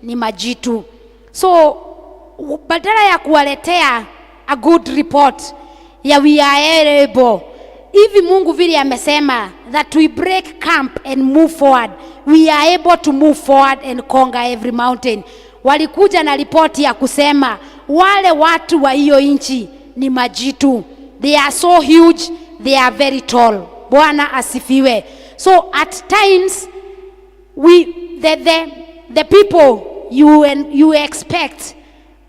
ni majitu. So badala ya kuwaletea a good report ya we are able, hivi Mungu vile amesema that we break camp and move forward, we are able to move forward and conquer every mountain. Walikuja na ripoti ya kusema wale watu wa hiyo nchi ni majitu, they are so huge, they are very tall. Bwana asifiwe. So at times the people you expect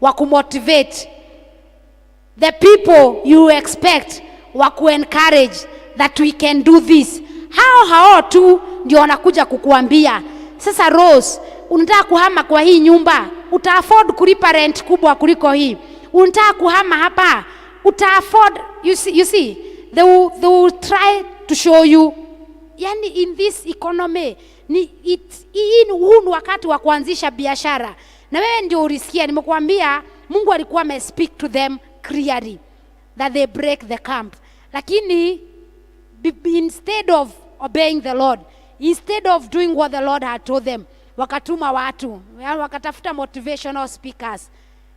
wa kumotivate, the people you expect wa kuencourage that we can do this, hao tu ndio wanakuja kukuambia sasa, Rose, unataka kuhama kwa hii nyumba, uta afford kulipa rent kubwa kuliko hii. Unataka kuhama hapa, uta afford. You see they will try to show you, yani in this economy huu ni wakati wa kuanzisha biashara. Na wewe ndio urisikia, nimekuambia Mungu alikuwa ame speak to them clearly that they break the camp. Lakini instead of obeying the Lord, instead of doing what the Lord had told them, wakatuma watu, wakatafuta motivational speakers.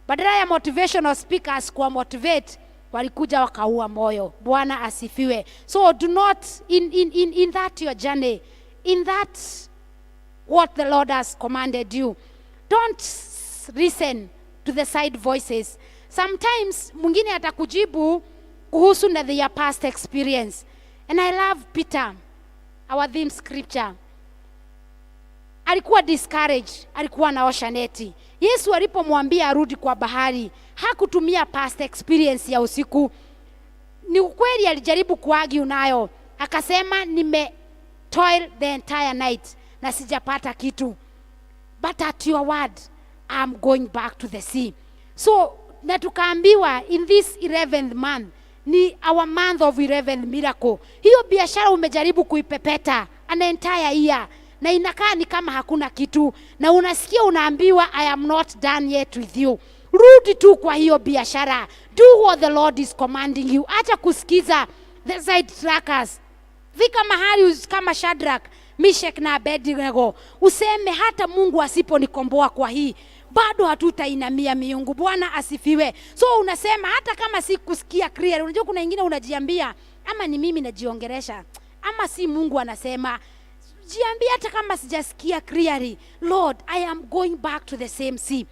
Badala ya motivational speakers kuwa motivate, walikuja wakaua moyo. Bwana asifiwe. So do not in that your journey, in that what the Lord has commanded you, don't listen to the side voices. Sometimes mwingine atakujibu kuhusu na their past experience. And I love Peter, our theme scripture. Alikuwa discouraged, alikuwa anaosha neti. Yesu alipomwambia arudi kwa bahari, hakutumia past experience ya usiku. Ni ukweli alijaribu kuargue nayo. Akasema toil the entire night na sijapata kitu. But at your word, I'm going back to the sea. So, na tukaambiwa in this 11th month, ni our month of 11th miracle. Hiyo biashara umejaribu kuipepeta an entire year, na inakaa ni kama hakuna kitu, na unasikia unaambiwa I am not done yet with you. Rudi tu kwa hiyo biashara. Do what the Lord is commanding you. Acha kusikiza the side trackers. Fika mahali kama Shadrach, Meshach na Abednego, useme hata Mungu asiponikomboa kwa hii, bado hatutainamia miungu. Bwana asifiwe. So unasema hata kama si kusikia clear, unajua kuna wengine unajiambia ama ni mimi najiongeresha ama si Mungu anasema. Jiambia hata kama sijasikia clearly, Lord, I am going back to the same sea.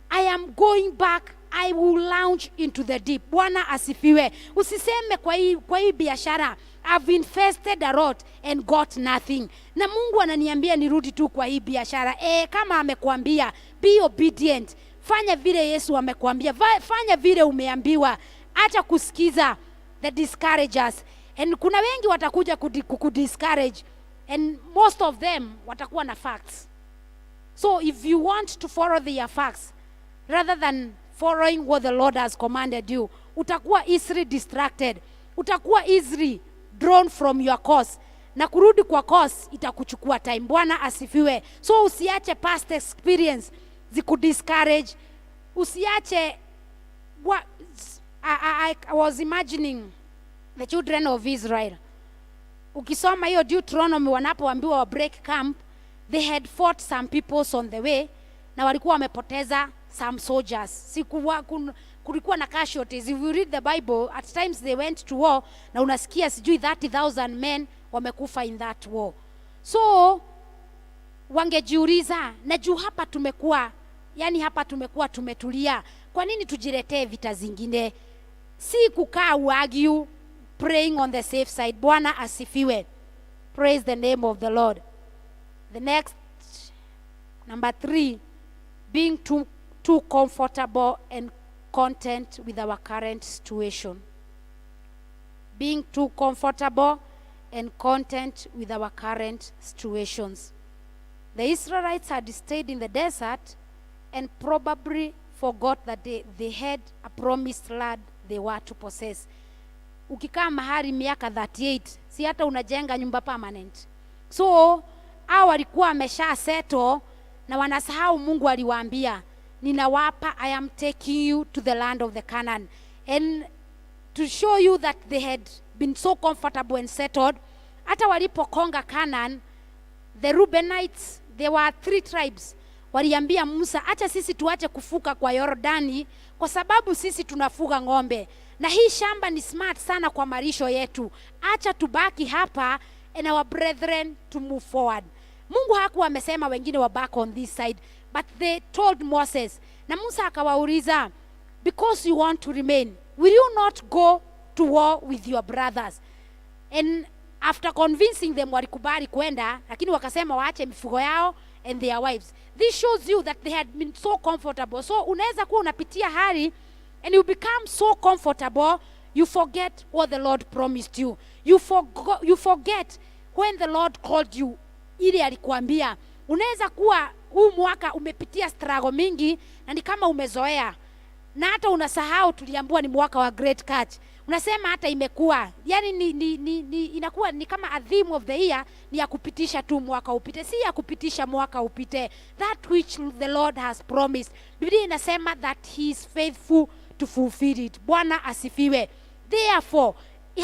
I am going back, I will launch into the deep. Bwana asifiwe. Usiseme kwa hii biashara I've invested a lot and got nothing. Na Mungu ananiambia nirudi tu kwa hii biashara. Kama amekuambia, be obedient. Fanya vile Yesu amekuambia. Fanya vile umeambiwa. Acha kusikiza the discouragers. And kuna wengi watakuja kukudiscourage. And most of them watakuwa na facts. So if you want to follow their facts, rather than following what the Lord has commanded you, utakuwa easily distracted. Utakuwa easily drawn from your course. Na kurudi kwa course itakuchukua time. Bwana asifiwe. So usiache past experience zikudiscourage. Usiache I was imagining the children of Israel. Ukisoma hiyo Deuteronomy wanapoambiwa wa break camp, they had fought some peoples on the way na walikuwa wamepoteza some soldiers. Kulikuwa na casualties. If you read the Bible, at times they went to war na unasikia sijui 30,000 men wamekufa in that war. So wangejiuliza, na juu hapa tumekuwa tumetulia, kwa nini tujiletee vita zingine? Si kukaa argue, praying on the safe side. Bwana asifiwe. Praise the name of the Lord. The next, number 3, being too comfortable and content with our current situation. Being too comfortable and content with our current situations. The Israelites had stayed in the desert and probably forgot that they had a promised land they were to possess. Ukikaa mahali miaka 38, si hata unajenga nyumba permanent. So, hao walikuwa wamesha settle na wanasahau Mungu aliwaambia, ninawapa, I am taking you to the land of the Canaan. And to show you that they had been so comfortable and settled, hata walipokonga Canaan, the Reubenites, there were 3 tribes. waliambia Musa, acha sisi tuache kufuka kwa Yordani kwa sababu sisi tunafuga ng'ombe. Na hii shamba ni smart sana kwa malisho yetu. Acha tubaki hapa and our brethren to move forward. Mungu hakuwa amesema wengine wa back on this side, but they told Moses. Na Musa akawauliza, because you want to remain, will you not go to war with your brothers? And after convincing them walikubali kwenda, lakini wakasema waache mifugo yao and their wives. This shows you that they had been so comfortable. So unaweza kuwa unapitia hali and you become so comfortable, you forget what the Lord promised you. You forget when the Lord called you, ili alikuambia. Unaweza kuwa huu mwaka umepitia struggle mingi na ni kama umezoea. Na hata unasahau tuliambiwa ni mwaka wa great catch. Unasema hata imekuwa. Yani inakuwa ni kama a theme of the year ni ya kupitisha tu mwaka upite. Si ya kupitisha mwaka upite. That which the Lord has promised. Biblia inasema that he is faithful to fulfill it. Bwana asifiwe. Therefore,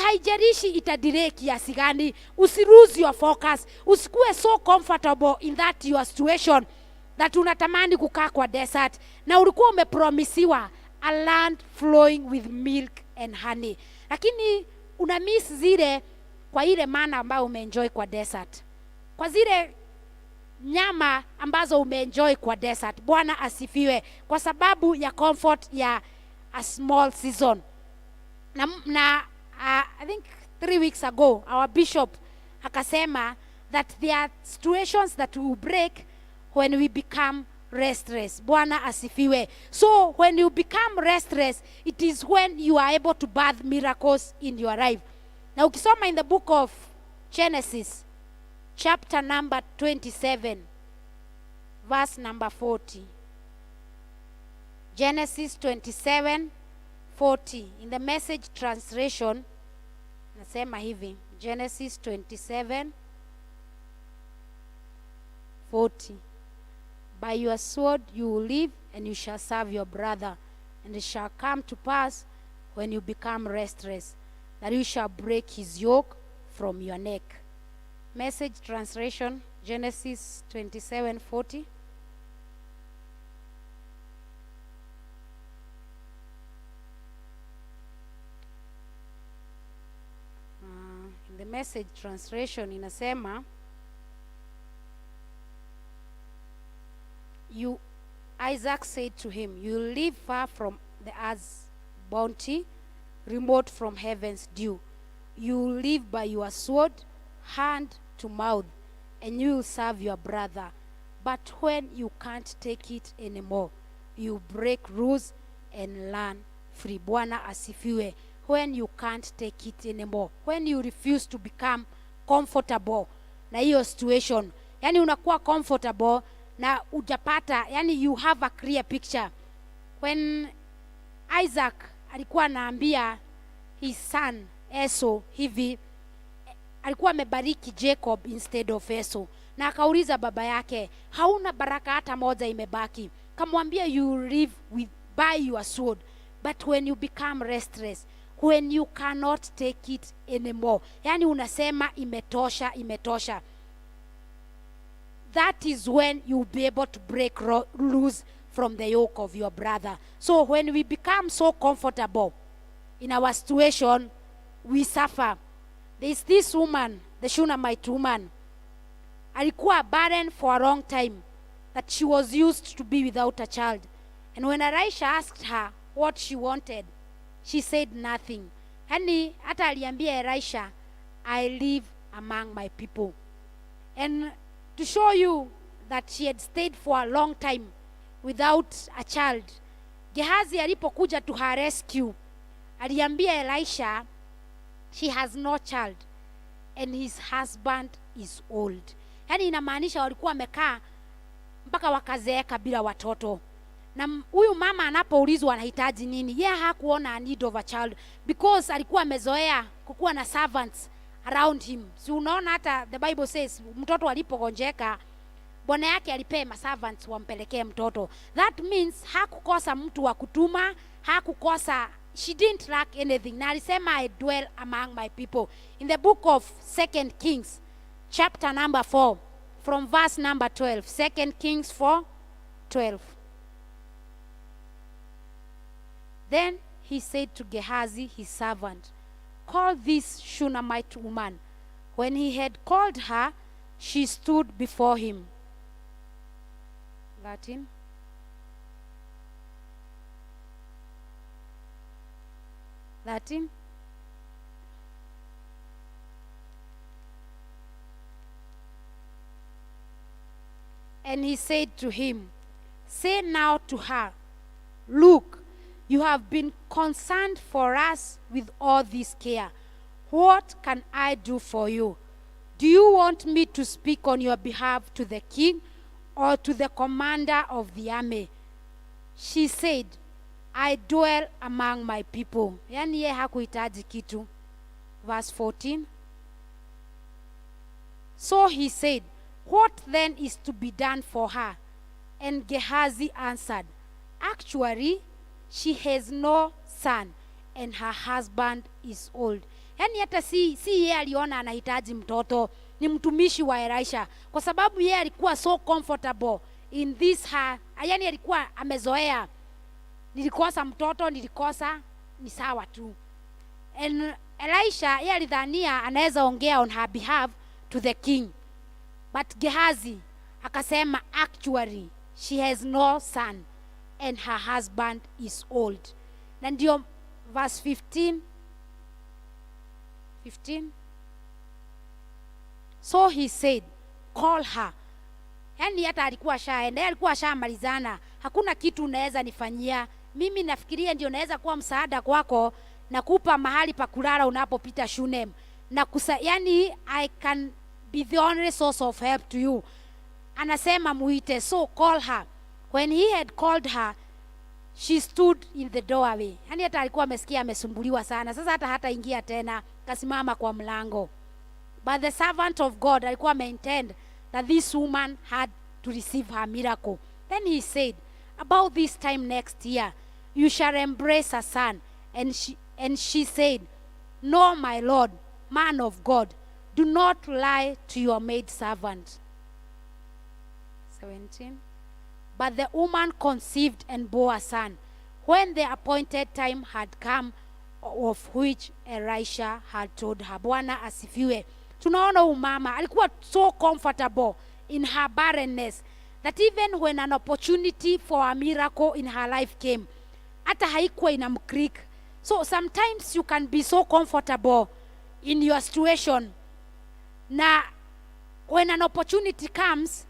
haijalishi itadelay kiasi gani, lose your focus. Usikuwe so comfortable in that your situation that unatamani kukaa kwa desert na ulikuwa umepromisiwa a land flowing with milk and honey, lakini una miss zile kwa ile mana ambayo umeenjoy kwa desert, kwa zile nyama ambazo umeenjoy kwa desert. Bwana asifiwe, kwa sababu ya comfort ya a small season. I think 3 weeks ago our bishop akasema that there are situations that will break when we become restless. Bwana asifiwe. So when you become restless, it is when you are able to birth miracles in your life. Now ukisoma in the book of Genesis chapter number 27 verse number 40. Genesis 27:40 in the Message translation nasema hivi, Genesis 27:40. By your sword you will live, and you shall serve your brother. And it shall come to pass, when you become restless, that you shall break his yoke from your neck. Message translation, Genesis 27:40. In the Message translation inasema, Isaac said to him, you live far from the earth's bounty, remote from heaven's dew. You live by your sword, hand to mouth, and you will serve your brother. But when you can't take it anymore, you break rules and learn free. Bwana asifiwe. When you can't take it anymore, when you refuse to become comfortable na hiyo situation, yani unakuwa comfortable na ujapata, yani you have a clear picture. When Isaac alikuwa anaambia his son Esau hivi, alikuwa amebariki Jacob instead of Esau, na akauliza baba yake, hauna baraka hata moja imebaki. Kamwambia, you live by your sword, but when you become restless, when you cannot take it anymore, yani unasema imetosha, that is when you'll be able to break loose from the yoke of your brother. So when we become so comfortable in our situation, we suffer. There is this woman, the Shunammite woman, alikuwa barren for a long time, that she was used to be without a child. And when Elisha asked her what she wanted, she said nothing. Yani hata aliambia Elisha, I live among my people. And to show you that she had stayed for a long time without a child, Gehazi alipokuja to her rescue, aliambia Elisha, she has no child and his husband is old. Yani inamaanisha walikuwa wamekaa mpaka wakazeeka bila watoto. Na huyu mama anapoulizwa anahitaji nini, yeye hakuona a need of a child because alikuwa amezoea kukuwa na servants around him. Si unaona hata the Bible says mtoto alipogonjeka bwana yake alipea servants wampelekee mtoto. That means hakukosa mtu wa kutuma, hakukosa, she didn't lack anything. Na alisema I dwell among my people. In the book of 2 Kings chapter number 4 from verse number 12. 2 Kings 4 12. Then he said to Gehazi, his servant, call this Shunammite woman. When he had called her, she stood before him. 13. And he said to him, say now to her, look, you have been concerned for us with all this care. What can I do for you? Do you want me to speak on your behalf to the king or to the commander of the army? She said, I dwell among my people. Yani ye hakuhitaji kitu. Verse 14. So he said, what then is to be done for her? And Gehazi answered, actually, she has no son, and her husband is old. Yani hata si yeye aliona anahitaji mtoto, ni mtumishi wa Elisha, kwa sababu yeye alikuwa so comfortable in this her. Yani alikuwa amezoea, nilikosa mtoto, nilikosa, ni sawa tu. And Elisha yeye alidhania anaweza ongea on her behalf to the king. But Gehazi akasema, actually she has no son and her husband is old. Na ndio verse 15. So he said, call her. Yani hata alikuwa shaenda, alikuwa shamalizana. Hakuna kitu unaweza nifanyia. Mimi nafikiria ndio naweza kuwa msaada kwako na kupa mahali pa kulala unapopita Shunem. Na yani I can be the only source of help to you. Anasema muite, so call her. When he had called her, she stood in the doorway. Yani hata alikuwa amesikia amesumbuliwa sana. Sasa hata ingia tena, kasimama kwa mlango. But the servant of God alikuwa maintained that this woman had to receive her miracle. Then he said, about this time next year, you shall embrace a son. And she said, no, my Lord, man of God, do not lie to your maidservant. 17. But the woman conceived and bore a son, when the appointed time had come, of which Elisha had told her. Bwana asifiwe. Tunaona umama alikuwa so comfortable in her barrenness that even when an opportunity for a miracle in her life came, hata haikuwa inamkrik. So sometimes you can be so comfortable in your situation, na when an opportunity comes,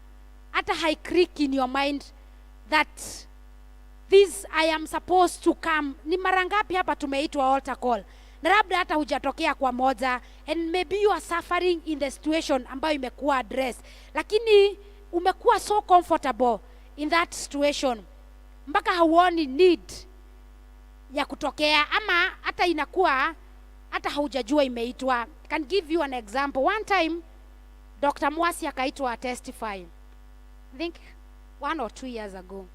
hata haikrik in your mind that this I am supposed to come. Ni mara ngapi hapa tumeitwa altar call, na labda hata hujatokea kwa moja, and maybe you are suffering in the situation ambayo imekuwa address, lakini umekuwa so comfortable in that situation mpaka hauoni need ya kutokea, ama hata inakuwa hata haujajua imeitwa. Can give you an example. One time Dr. Mwasi akaitwa testify, I think 1 or 2 years ago.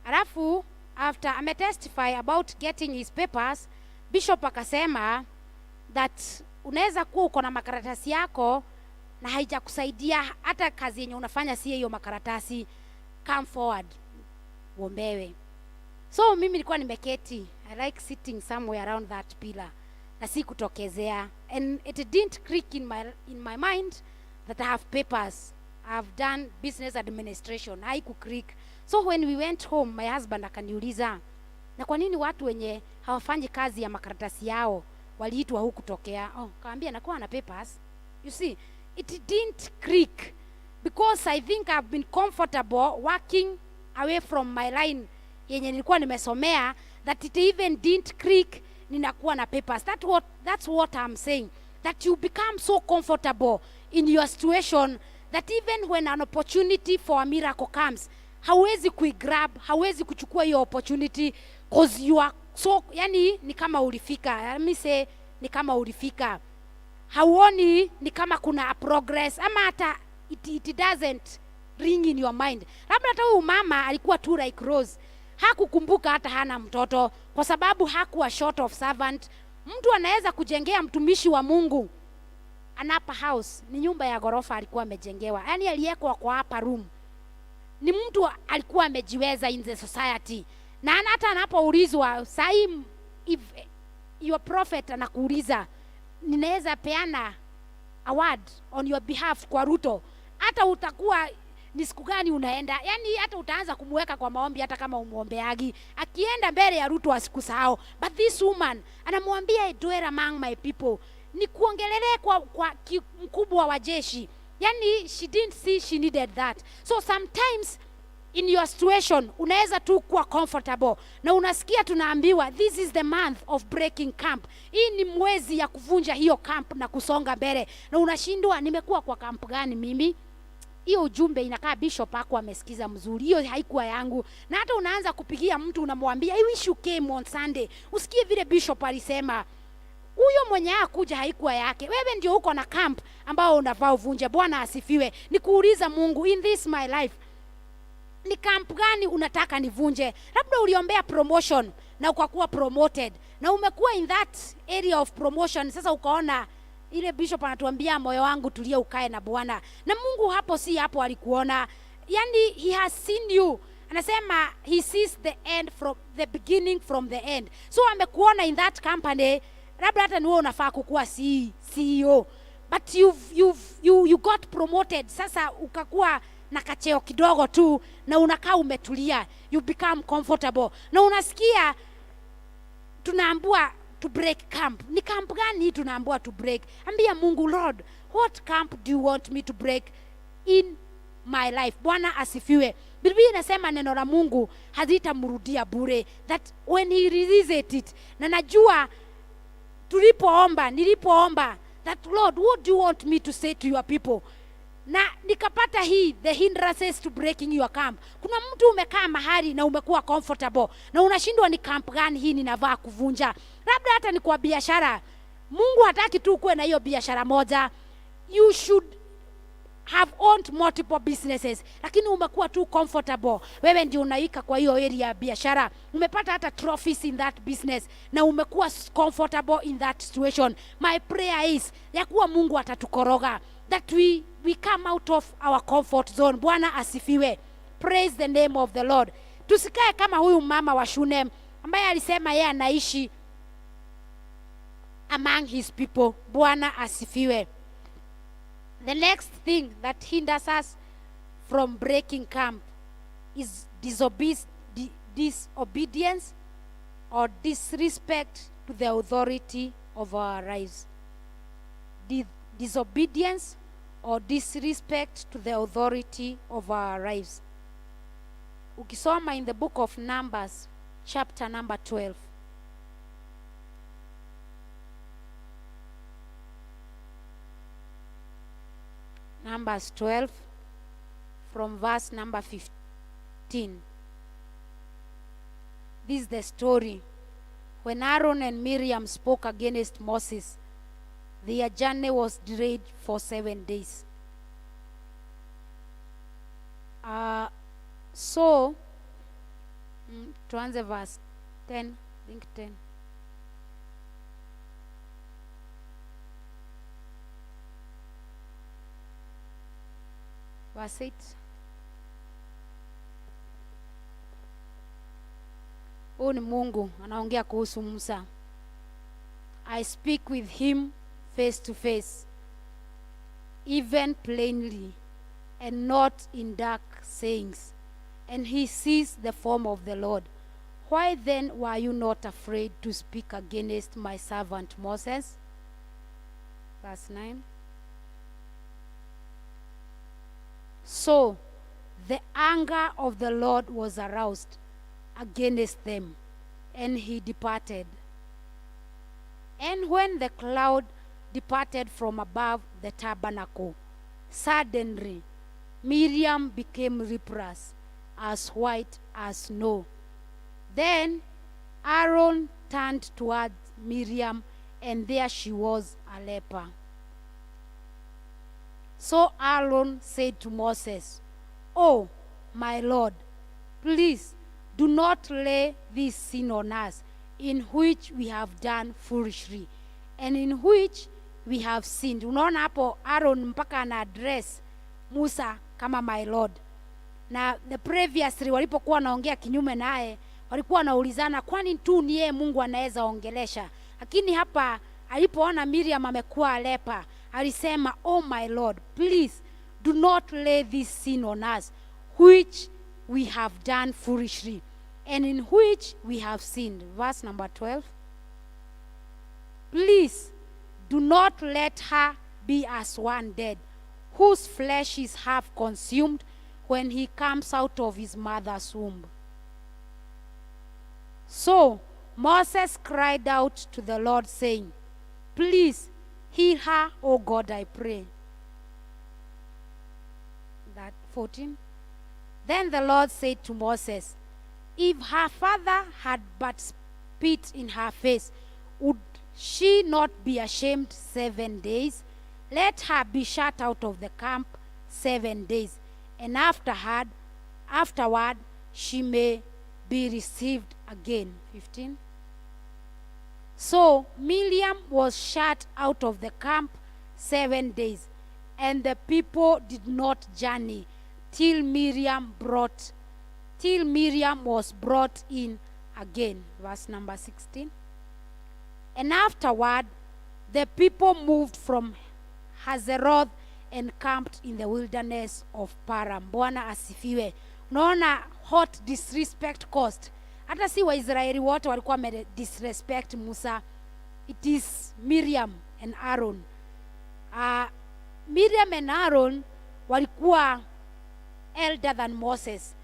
Alafu after ametestify about getting his papers, bishop akasema that unaweza kuwa uko na makaratasi yako na haijakusaidia hata kazi yenye unafanya si hiyo makaratasi, come forward uombewe. So mimi nilikuwa nimeketi, I like sitting somewhere around that pillar, na si kutokezea, and it didn't click in my mind that I have papers, I've done business administration. Haiku click. So when we went home, my husband akaniuliza, na kwa nini watu wenye hawafanyi kazi ya makaratasi yao waliitwa huku tokea? Kaambia nakuwa na papers. You see, it didn't click because I think I've been comfortable working away from my line yenye nilikuwa nimesomea, that it even didn't click ninakuwa na papers. That's what I'm saying, that you become so comfortable in your situation that even when an opportunity for a miracle comes, hawezi kuigrab, hawezi kuchukua hiyo opportunity because you are so, yani ni kama ulifika. Let me say, ni kama ulifika. Hauoni ni kama kuna progress, ama hata it doesn't ring in your mind. Labda hata huyu mama alikuwa tu like Rose, hakukumbuka hata hana mtoto kwa sababu hakuwa short of servant. Mtu anaweza kujengea mtumishi wa Mungu an upper house, ni nyumba ya ghorofa alikuwa amejengewa, yani aliyekwa kwa upper room, ni mtu alikuwa amejiweza in the society, na hata anapoulizwa sahi, if your prophet anakuuliza ninaweza peana a word on your behalf kwa Ruto, hata utakuwa ni siku gani unaenda, yani hata utaanza kumweka kwa maombi, hata kama umuombeagi, akienda mbele ya Ruto asikusahau. But this woman anamwambia I dwell among my people, ni kuongelelee kwa mkubwa wa jeshi. Yani she didn't see she needed that. So sometimes in your situation unaweza tu kuwa comfortable na unasikia tunaambiwa this is the month of breaking camp. Hii ni mwezi ya kuvunja hiyo camp na kusonga mbele, na unashindwa nimekuwa kwa camp gani mimi? Hiyo ujumbe inakaa bishop hakuwa amesikiza mzuri, hiyo haikuwa yangu. Na hata unaanza kupigia mtu unamwambia I wish you came on Sunday, usikie vile bishop alisema. Huyo mwenye akuja haikuwa yake. Wewe ndio uko na camp ambao unafaa uvunje. Bwana asifiwe. Nikuuliza Mungu, in this my life, ni camp gani unataka nivunje? Labda uliombea promotion na ukakuwa promoted, na umekuwa in that area of promotion. Sasa ukaona ile bishop anatuambia moyo wangu tulia ukae na Bwana, na Mungu hapo si hapo alikuona. Yani he has seen you. Anasema he sees the end from the beginning from the end. So amekuona in that company. Labda hata niwe unafaa kukuwa CEO, but you got promoted. Sasa ukakuwa na kacheo kidogo tu na unakaa umetulia, you become comfortable, na unasikia tunaambiwa to break camp. Ni camp gani tunaambiwa to break? Ambia Mungu, Lord, what camp do you want me to break in my life? Bwana asifiwe. Biblia inasema neno la Mungu hazitamrudia bure, that when he releases it. Na najua nilipoomba that Lord, what do you want me to say to your people? Na nikapata hii, the hindrances to breaking your camp. Kuna mtu umekaa mahali na umekuwa comfortable na unashindwa ni camp gani hii ninavaa kuvunja. Labda hata ni kwa biashara. Mungu hataki tu kuwe na hiyo biashara moja. You should have owned multiple businesses, lakini umekuwa tu comfortable. Wewe ndio unaika kwa hiyo area ya biashara. Umepata hata trophies in that business na umekuwa comfortable in that situation. My prayer is ya kuwa Mungu atatukoroga, that we come out of our comfort zone. Bwana asifiwe. Praise the name of the Lord. Tusikae kama huyu mama wa Shunem ambaye alisema yeye anaishi among his people. Bwana asifiwe. The next thing that hinders us from breaking camp is disobedience or disrespect to the authority of our lives. Disobedience or disrespect to the authority of our lives. Ukisoma in the book of Numbers, chapter number 12. Numbers 12 from verse number 15. This is the story. When Aaron and Miriam spoke against Moses, their journey was delayed for 7 days. Tuanze verse 10, I think 10. Verse 8. Huyu ni Mungu anaongea kuhusu Musa. I speak with him face to face, even plainly, and not in dark sayings, and he sees the form of the Lord. Why then were you not afraid to speak against my servant Moses? Verse 9. So the anger of the Lord was aroused against them, and he departed. And when the cloud departed from above the tabernacle, suddenly Miriam became leprous, as white as snow. Then Aaron turned towards Miriam, and there she was, a leper. So Aaron said to Moses, "Oh, my Lord, please do not lay this sin on us, in which we have done foolishly, and in which we have sinned." Unaona hapo Aaron mpaka ana address Musa kama my Lord. na the previously walipokuwa naongea kinyume naye walikuwa wanaulizana kwani tu ni yeye Mungu anaweza ongelesha. Lakini hapa alipoona Miriam amekuwa leper, alisema, oh my Lord, please do not lay this sin on us, which we have done foolishly, and in which we have sinned. Verse number 12. Please do not let her be as one dead, whose flesh is half consumed when he comes out of his mother's womb. So Moses cried out to the Lord, saying, please heal her, O God, I pray. That 14. Then the Lord said to Moses, if her father had but spit in her face, would she not be ashamed 7 days? Let her be shut out of the camp 7 days, and afterward she may be received again. 15. So Miriam was shut out of the camp 7 days, and the people did not journey till Miriam was brought in again. Verse number 16. And afterward the people moved from Hazeroth and camped in the wilderness of Paran. Bwana asifiwe. Unaona hot disrespect cost. Hata si Waisraeli wote walikuwa disrespect Musa. It is Miriam and Aaron. Miriam and Aaron walikuwa elder than Moses,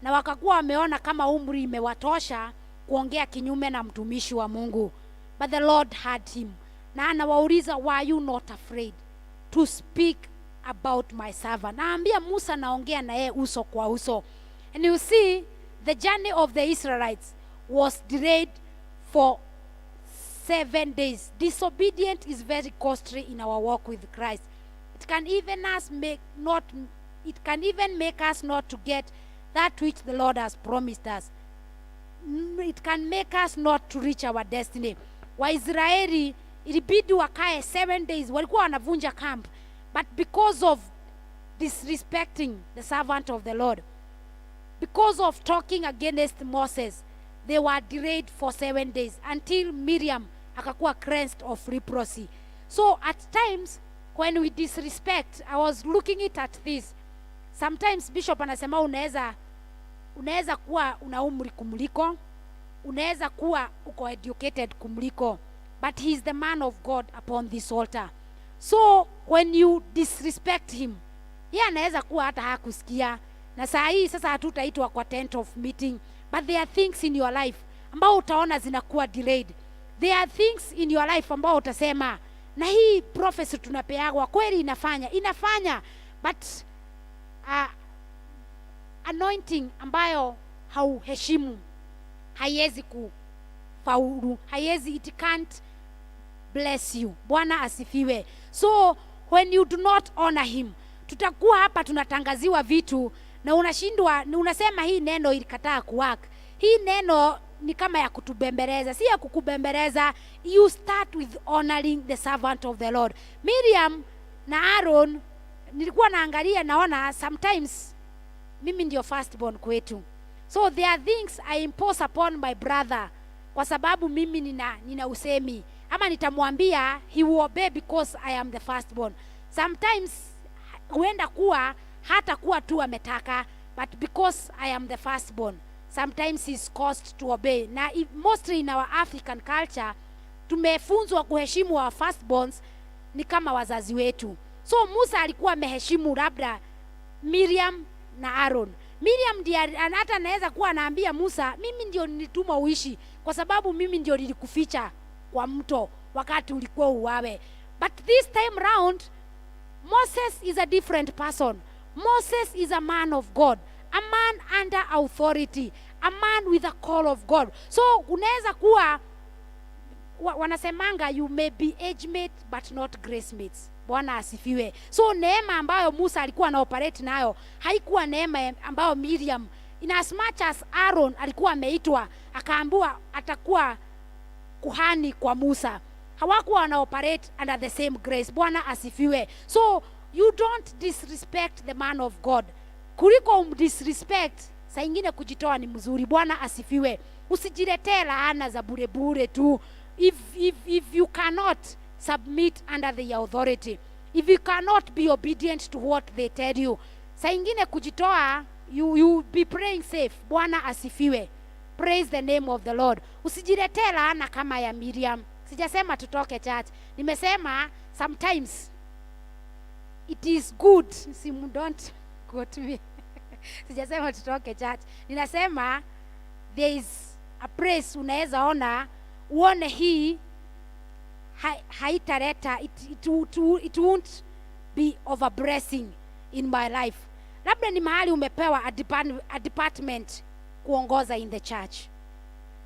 na wakakuwa wameona kama umri imewatosha kuongea kinyume na mtumishi wa Mungu. But the Lord heard him. Na anawauliza, were you not afraid to speak about my servant? Naambia Musa naongea na yeye uso kwa uso. And you see, the journey of the Israelites was delayed for 7 days. Disobedience is very costly in our walk with Christ. It can even make us not to get that which the Lord has promised us. It can make us not to reach our destiny. Waisraeli ilibidi wakae 7 days, walikuwa wanavunja camp, but because of disrespecting the servant of the Lord, because of talking against Moses, they were delayed for 7 days until Miriam akakuwa cleansed of leprosy. So at times when we disrespect, I was looking at this. Sometimes Bishop anasema unaweza kuwa una umri kumliko, unaweza kuwa uko educated kumliko, but he is the man of God upon this altar. So when you disrespect him, yeye anaweza kuwa hata hakusikia. Na saa hii sasa hatutaitwa kwa tent of meeting, but there are things in your life ambao utaona zinakuwa delayed. There are things in your life ambao utasema, na hii prophecy tunapeagwa kweli inafanya, but anointing ambayo hauheshimu haiwezi kufaulu, it can't bless you. Bwana asifiwe. So when you do not honor him, tutakuwa hapa tunatangaziwa vitu na unashindwa, unasema hii neno ilikataa kuwork. Hii neno ni kama ya kutubembeleza, si ya kukubembeleza. You start with honoring the servant of the Lord. Miriam na Aaron, nilikuwa naangalia naona sometimes mimi ndio firstborn kwetu. So there are things I impose upon my brother kwa sababu mimi nina usemi, ama nitamwambia he will obey because I am the firstborn. Sometimes huenda kuwa hata kuwa tu ametaka, but because I am the firstborn, sometimes he's caused to obey. Na mostly in our African culture tumefunzwa kuheshimu our firstborns ni kama wazazi wetu. So Musa alikuwa ameheshimu labda Miriam na Aaron. Miriam ndiye hata anaweza kuwa anaambia Musa, mimi ndio nilituma uishi kwa sababu mimi ndio nilikuficha kwa mto wakati ulikuwa uwawe. But this time round Moses is a different person. Moses is a man of God, a man under authority, a man with a call of God. So unaweza kuwa wanasemanga you may be age mate but not grace mates. Bwana asifiwe. So neema ambayo Musa alikuwa na operate nayo haikuwa neema ambayo Miriam, in as much as Aaron alikuwa ameitwa akaambiwa atakuwa kuhani kwa Musa, hawakuwa wana operate under the same grace. Bwana asifiwe. So you don't disrespect the man of God. kuliko disrespect. Saa ingine kujitoa ni mzuri. Bwana asifiwe. Usijiletee laana za bure bure tu. If you cannot submit under the authority, if you cannot be obedient to what they tell you, saa ingine kujitoa, you be praying safe. Bwana asifiwe. Praise the name of the Lord. Usijiletee laana kama ya Miriam. Sijasema tutoke church. Nimesema sometimes it is good. Don't quote me. Sijasema tutoke church. Ninasema there is a praise unaweza ona, uone hii haitaleta, it won't be over blessing in my life. Labda ni mahali umepewa a department kuongoza in the church,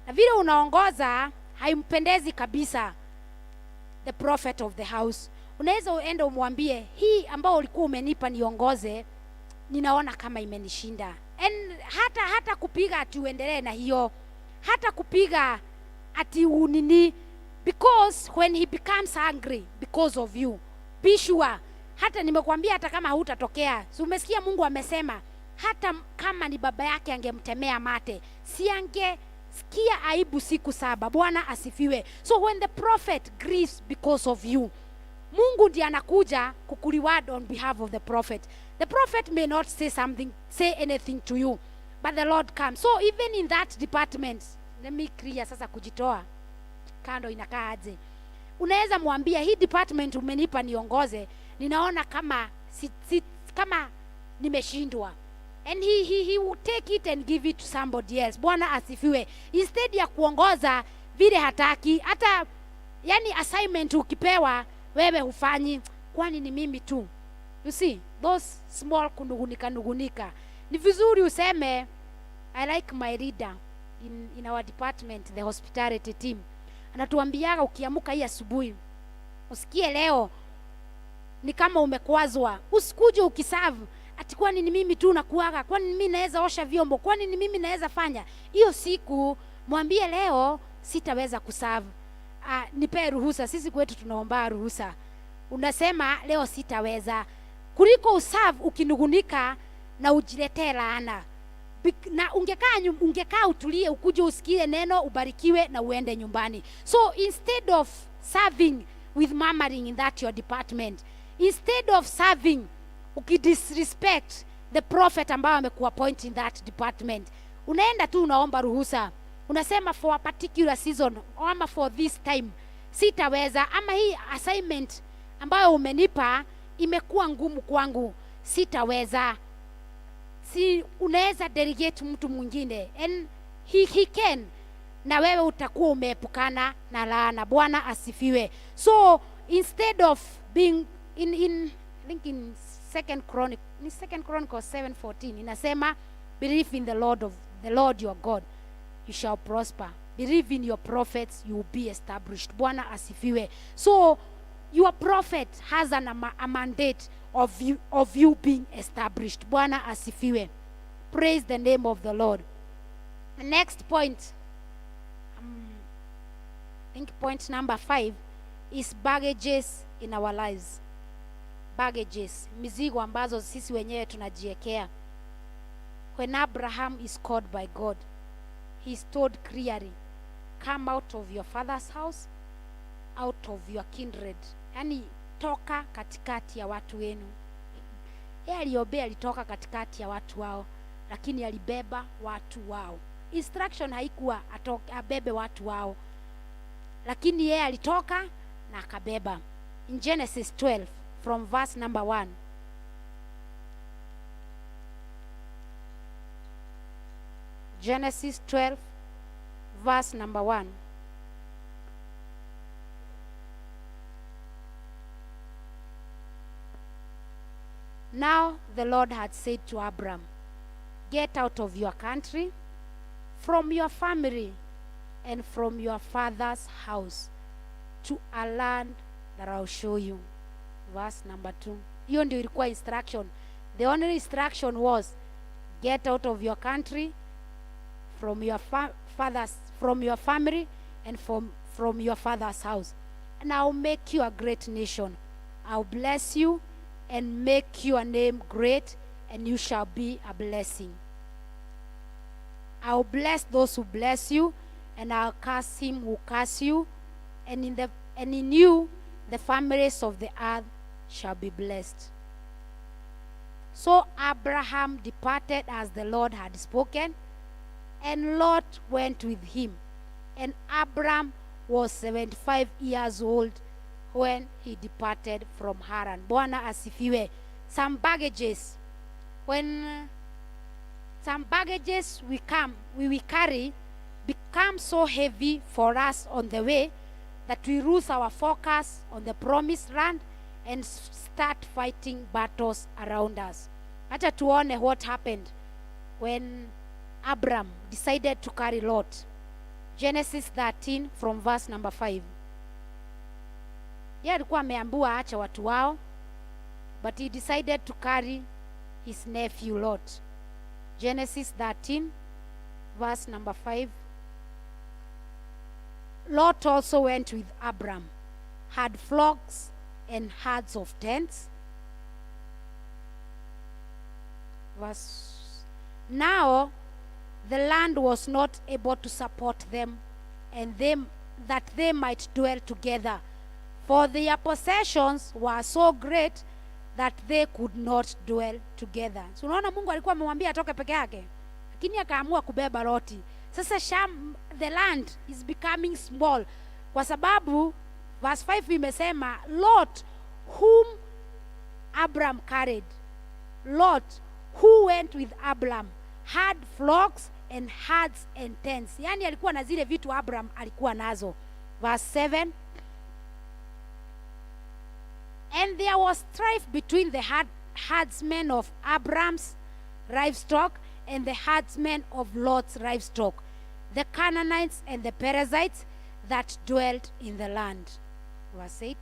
na vile unaongoza haimpendezi kabisa the prophet of the house. Unaweza uende umwambie, hii ambao ulikuwa umenipa niongoze, ninaona kama imenishinda. And hata kupiga ati uendelee na hiyo, hata kupiga ati unini, because when he becomes angry because of you, be sure, hata nimekuambia hata kama hutatokea, so umesikia Mungu amesema hata kama ni baba yake angemtemea mate, si angesikia aibu siku 7. Bwana asifiwe. So when the prophet grieves because of you, Mungu ndiye anakuja kukureward on behalf of the prophet. The prophet may not say anything to you, but the Lord comes. So even in that department, let me clear sasa kujitoa kando inakaa aje. Unaweza mwambia, hii department umenipa niongoze, ninaona kama kama nimeshindwa. And he will take it and give it to somebody else. Bwana asifiwe. Instead ya kuongoza vile hataki, hata yani assignment ukipewa wewe hufanyi, kwani ni mimi tu. You see, those small nugunika. Ni vizuri useme, I like my leader in our department, the hospitality team. Anatuambiaga ukiamuka hii asubuhi, usikie leo ni kama umekwazwa, usikuje ukiserve ati kwani ni mimi tu nakuaga, kwani mimi naweza osha vyombo, kwani ni mimi naweza fanya. Hiyo siku mwambie, leo sitaweza kuserve, nipe ruhusa. Sisi kwetu tunaomba ruhusa. Unasema leo sitaweza, kuliko userve ukinugunika na ujiletee laana. Na ungekaa utulie, ukuje usikie neno, ubarikiwe na uende nyumbani. So instead of serving with murmuring in that your department, instead of serving ukidisrespect the prophet ambao amekuappoint in that department, unaenda tu unaomba ruhusa. Unasema for a particular season, ama for this time sitaweza, ama hii assignment ambayo umenipa imekuwa ngumu kwangu, sitaweza. Si unaweza delegate mtu mwingine, and he can, na wewe utakuwa umeepukana na laana. Bwana asifiwe. So instead of being in think in Second Chronicles 7:14 inasema, believe in the Lord your God, you shall prosper. Believe in your prophets, you will be established. Bwana asifiwe. So your prophet has a mandate of you being established. Bwana asifiwe. Praise the name of the Lord. The next point, I think point number 5 is baggages in our lives. Baggages, mizigo ambazo sisi wenyewe tunajiekea. When Abraham is called by God, he is told clearly, come out of your father's house, out of your kindred. Yani toka katikati ya watu wenu. Yeye alitoka katikati ya watu wao, lakini alibeba watu wao. Instruction haikuwa abebe watu wao, lakini yeye alitoka na akabeba. In Genesis 12 from verse number 1. Genesis 12 verse number 1. Now the Lord had said to Abram, get out of your country, from your family, and from your father's house, to a land that I'll show you. Verse number 2. Hiyo ndio ilikuwa instruction. The only instruction was, get out of your country, from your from your family, and from your father's house, and I'll make you a great nation. I'll bless you and make your name great, and you shall be a blessing. I'll bless those who bless you, and I'll curse him who curse you, and in you the families of the earth shall be blessed. So Abraham departed as the Lord had spoken, and Lot went with him. And Abram was 75 years old when he departed from Haran. Bwana asifiwe. Some baggages. When some baggages we carry become so heavy for us on the way that we lose our focus on the promised land and start fighting battles around us. Acha tuone what happened when Abram decided to carry Lot. Genesis 13 from verse number 5. Yeye alikuwa ameambiwa acha watu wao, but he decided to carry his nephew Lot. Genesis 13 verse number 5. Lot also went with Abram, had flocks and herds of tents. Now the land was not able to support them, and that they might dwell together, for their possessions were so great that they could not dwell together. So unaona Mungu alikuwa amemwambia atoke peke yake, lakini akaamua kubeba Loti. Sasa the land is becoming small, kwa sababu verse 5 imesema Lot whom Abram carried. Lot who went with Abram had flocks and herds and tents. Yani alikuwa na zile vitu Abram alikuwa nazo. Verse 7. And there was strife between the herdsmen of Abram's livestock and the herdsmen of Lot's livestock, the Canaanites and the Perizzites that dwelt in the land. Verse 8.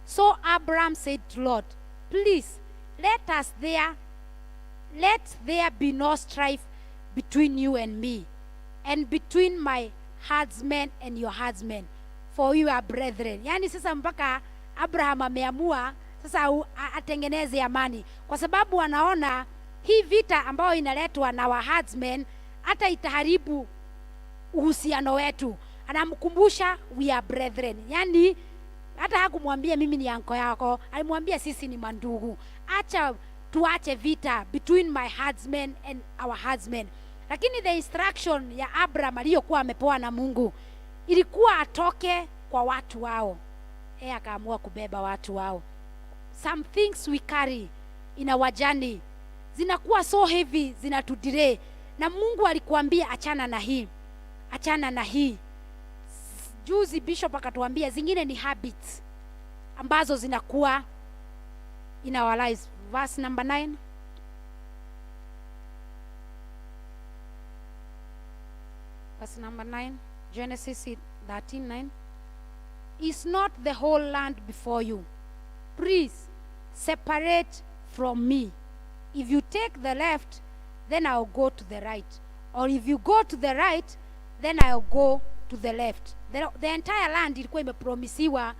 So Abram said to Lot, please, let there be no strife between you and me, and between my herdsmen and your herdsmen, for you are brethren. Yani sasa mpaka Abraham ameamua sasa atengeneze amani, kwa sababu anaona hii vita ambayo inaletwa na wa herdsmen hata itaharibu uhusiano wetu. Anamkumbusha we are brethren, yani hata hakumwambia mimi ni anko yako, alimwambia sisi ni mandugu. Acha tuache vita between my herdsmen and our herdsmen. Lakini the instruction ya Abram aliyokuwa amepewa na Mungu ilikuwa atoke kwa watu wao. Akaamua kubeba watu wao. Some things we carry in our journey zinakuwa so heavy, zinatudelay. Na Mungu alikuambia achana na hii, achana na hii. Juzi bishop akatuambia zingine ni habits ambazo zinakuwa in our lives. Verse number 9. Verse number 9. Genesis 13:9. Is not the whole land before you? Please separate from me. If you take the left, then I'll go to the right. Or if you go to the right, then I'll go to the left. The entire land ilikuwa imepromisiwa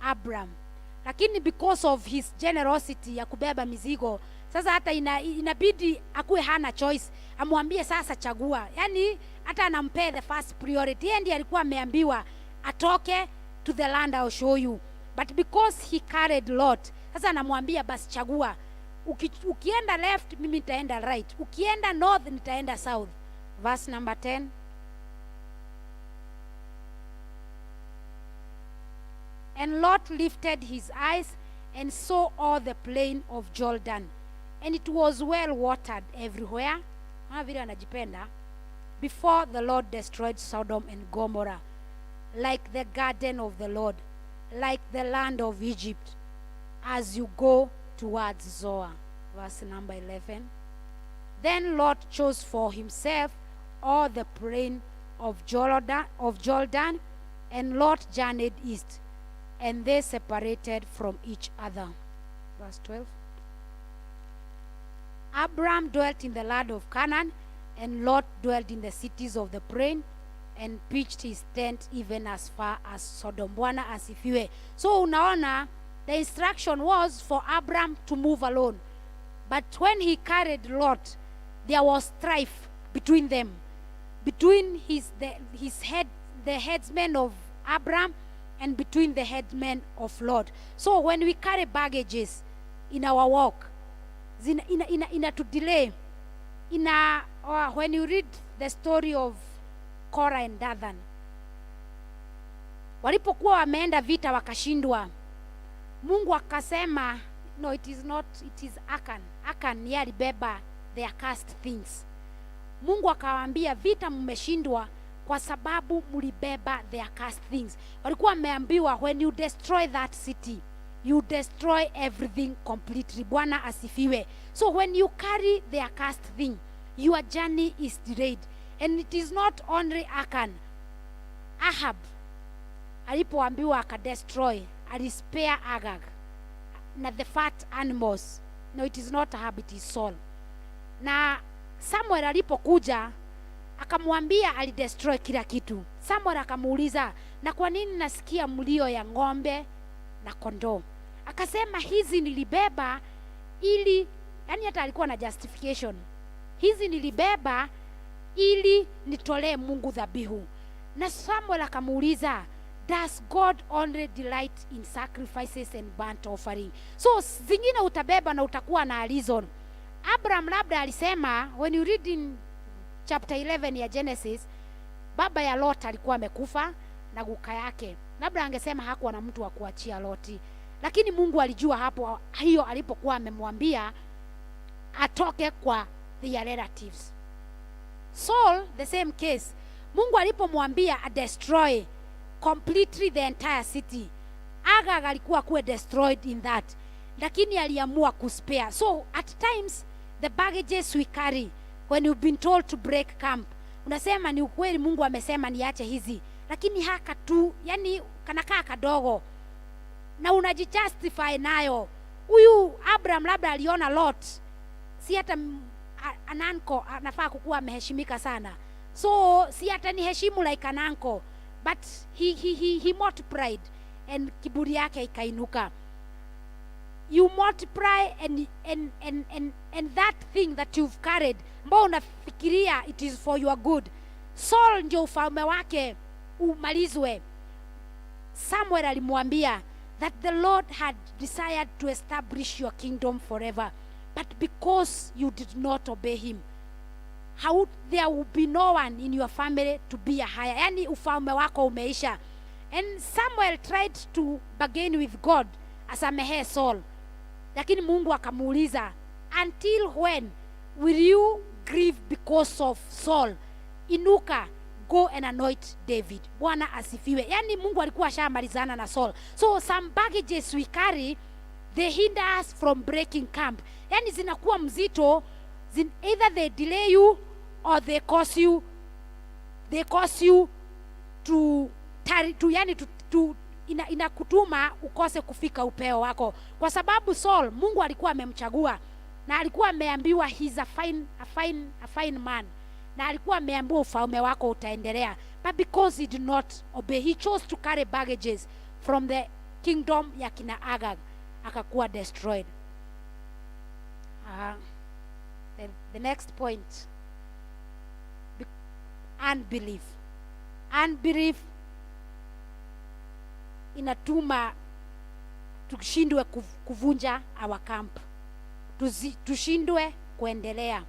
Abram. Lakini because of his generosity ya kubeba mizigo, sasa hata inabidi akuwe hana choice. Amwambie sasa chagua. Yani hata anampea the first priority. Yeye ndiye alikuwa ameambiwa atoke to the land I'll show you. But because he carried Lot, sasa anamwambia basi chagua. Ukienda left, mimi nitaenda right. Ukienda north, nitaenda south. Verse number 10. And Lot lifted his eyes and saw all the plain of Jordan, and it was well watered everywhere. Vile anajipenda. Before the Lord destroyed Sodom and Gomorrah, like the garden of the Lord, like the land of Egypt, as you go towards Zoar. Verse number 11. Then Lot chose for himself all the plain of Jordan, and Lot journeyed east, and they separated from each other. Verse 12. Abram dwelt in the land of Canaan, and Lot dwelt in the cities of the plain, and pitched his tent even as far as Sodom. Bwana asifiwe. So unaona, the instruction was for Abram to move alone. But when he carried Lot, there was strife between them, between the headsmen of Abram and between the headsmen of Lot. So when we carry baggages in our walk, to delay, when you read the story of Korah and Dathan, walipokuwa wameenda vita wakashindwa, Mungu akasema, no, it is Achan. Achan yeye alibeba their cast things. Mungu akawaambia, vita mmeshindwa kwa sababu mlibeba their cast things. Walikuwa wameambiwa, when you destroy that city, you destroy everything completely. Bwana asifiwe. So when you carry their cast thing, your journey is delayed. And it is not only Achan. Ahab alipoambiwa akadestroy, alispare Agag na the fat animals. No, it is not Ahab, it is Saul. Na Samuel alipokuja akamwambia alidestroy kila kitu. Samuel akamuuliza, na kwa nini nasikia mlio ya ng'ombe na kondoo? Akasema, hizi nilibeba ili, yani hata alikuwa na justification, hizi nilibeba ili nitolee Mungu dhabihu. Na Samuel akamuuliza, does God only delight in sacrifices and burnt offering? So zingine utabeba na utakuwa na reason. Abram labda alisema, when you read in chapter 11 ya Genesis, baba ya Lot alikuwa amekufa na guka yake, labda angesema hakuwa na mtu wa kuachia Loti, lakini Mungu alijua hapo hiyo alipokuwa amemwambia atoke kwa their relatives. Saul, the same case, Mungu alipomwambia a destroy completely the entire city, Agag alikuwa kuwe destroyed in that, lakini aliamua kuspare. So at times the baggages we carry, when you've been told to break camp, unasema ni ukweli, Mungu amesema niache hizi, lakini haka tu, yani kanakaa kadogo na unajijustify nayo. Huyu Abram labda aliona Lot si hata ananko anafaa kukuwa ameheshimika sana, so si hata ni heshimu like ananko, but he multiplied and kiburi yake ikainuka. You multiply and that thing that you've carried, ambao unafikiria it is for your good, Saul ndio ufalme wake umalizwe. Samuel alimwambia that the Lord had desired to establish your kingdom forever, but because you did not obey him, there will be no one in your family to be a higher. Yani ufalme wako umeisha. And Samuel tried to bargain with God asamehe Saul, lakini Mungu akamuuliza, until when will you grieve because of Saul? Inuka, go and anoint David. Bwana asifiwe. Yani Mungu alikuwa shamalizana na Saul. So some baggages we carry, they hinder us from breaking camp. Yani zinakuwa mzito, either they delay you or they cause you to inakutuma ukose kufika upeo wako, kwa sababu Saul Mungu alikuwa amemchagua na alikuwa ameambiwa he's a fine man, na alikuwa ameambiwa ufalme wako utaendelea, but because he did not obey, he chose to carry baggages from the kingdom ya kina Agag, akakuwa destroyed. The next point, unbelief inatuma tushindwe kuvunja our camp, tushindwe kuendelea.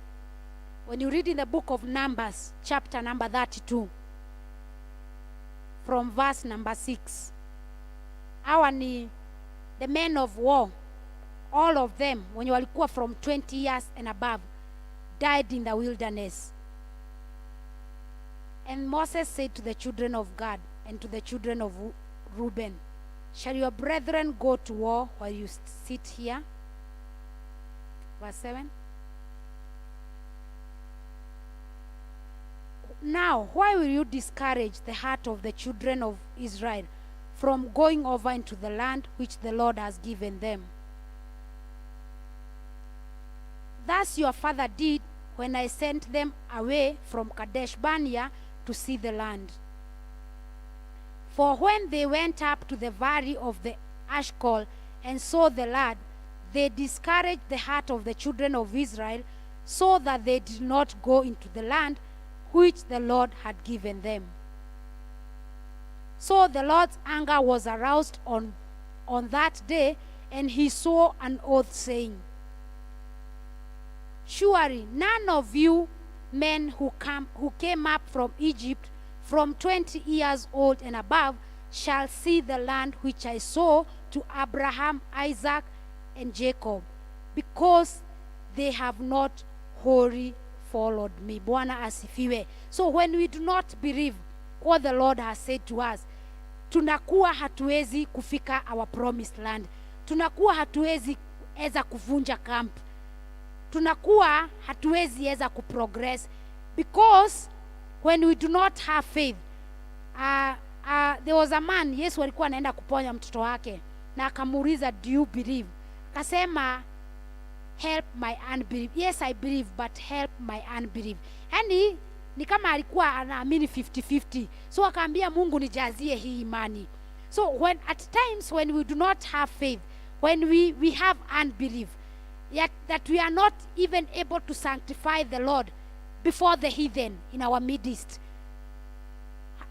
When you read in the book of Numbers, chapter number 32, from verse number 6, hawa ni the men of war, all of them wenye walikuwa from 20 years and above, died in the wilderness. And Moses said to the children of Gad and to the children of Reuben, shall your brethren go to war while you sit here? Verse 7. Now, why will you discourage the heart of the children of Israel from going over into the land which the Lord has given them? Thus your father did when I sent them away from Kadesh Barnea to see the land. For when they went up to the valley of the Ashcol and saw the land, they discouraged the heart of the children of Israel, so that they did not go into the land which the Lord had given them. So the Lord's anger was aroused on that day, and he swore an oath, saying, surely none of you men who came up from Egypt from 20 years old and above shall see the land which I swore to Abraham, Isaac, and Jacob, because they have not wholly followed me. Bwana asifiwe. So when we do not believe what the Lord has said to us, tunakuwa hatuwezi kufika our promised land. Tunakuwa hatuwezi eza kuvunja camp. Tunakuwa hatuwezi eza kuprogress, because when we do not have faith. There was a man, Yesu alikuwa anaenda kuponya mtoto wake, na akamuuliza, do you believe? Akasema, help my unbelief. Yes, I believe, but help my unbelief. Yani ni kama alikuwa anaamini 50-50. So akaambia Mungu, nijazie hii imani. So at times when we do not have faith, when we have unbelief, yet that we are not even able to sanctify the Lord before the heathen in our midst,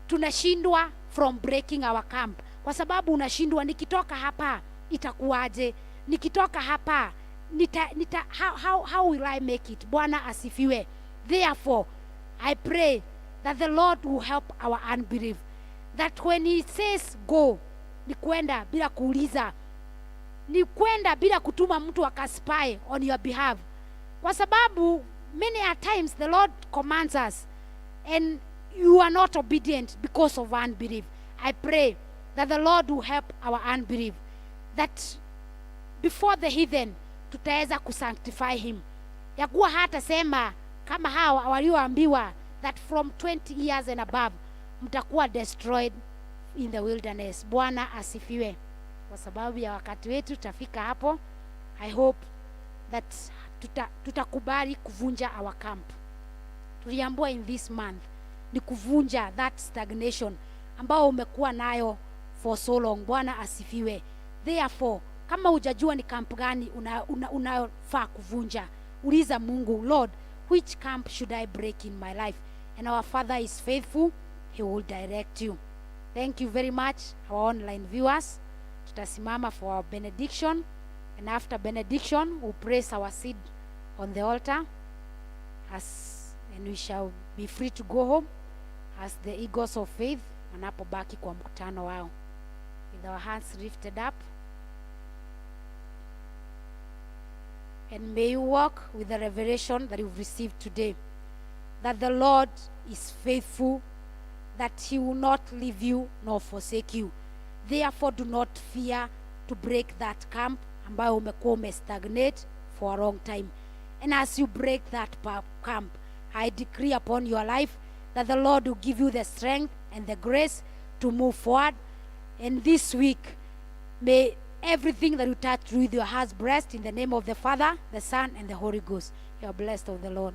tunashindwa from breaking our camp. Kwa sababu unashindwa, nikitoka hapa itakuwaje? Nikitoka hapa how will I make it? Bwana asifiwe. Therefore, I pray that the Lord will help our unbelief. That when he says go, ni kwenda bila kuuliza, ni kwenda bila kutuma mtu akaspy on your behalf. Kwa sababu many a times the Lord commands us and you are not obedient because of unbelief. I pray that the Lord will help our unbelief, that before the heathen tutaweza kusanctify him. Ya kuwa hata sema kama hao walioambiwa that from 20 years and above mtakuwa destroyed in the wilderness. Bwana asifiwe. Kwa sababu ya wakati wetu tutafika hapo. I hope that tutakubali kuvunja our camp. Tuliambiwa in this month ni kuvunja that stagnation ambao umekuwa nayo for so long. Bwana asifiwe. Therefore, kama hujajua ni camp gani unafaa kuvunja, uliza Mungu, Lord, which camp should I break in my life? And our Father is faithful, he will direct you. Thank you very much, our online viewers. Tutasimama for our benediction, and after benediction we'll place our seed on the altar, and we shall be free to go home as the eagles of faith wanapobaki kwa mkutano wao, with our hands lifted up. And may you walk with the revelation that you've received today, that the Lord is faithful, that he will not leave you nor forsake you. Therefore, do not fear to break that camp ambayo umekuwa umestagnate for a long time. And as you break that camp, I decree upon your life that the Lord will give you the strength and the grace to move forward. And this week, may everything that you touch with your heart's blessed in the name of the Father, the Son, and the Holy Ghost. You are blessed of the Lord.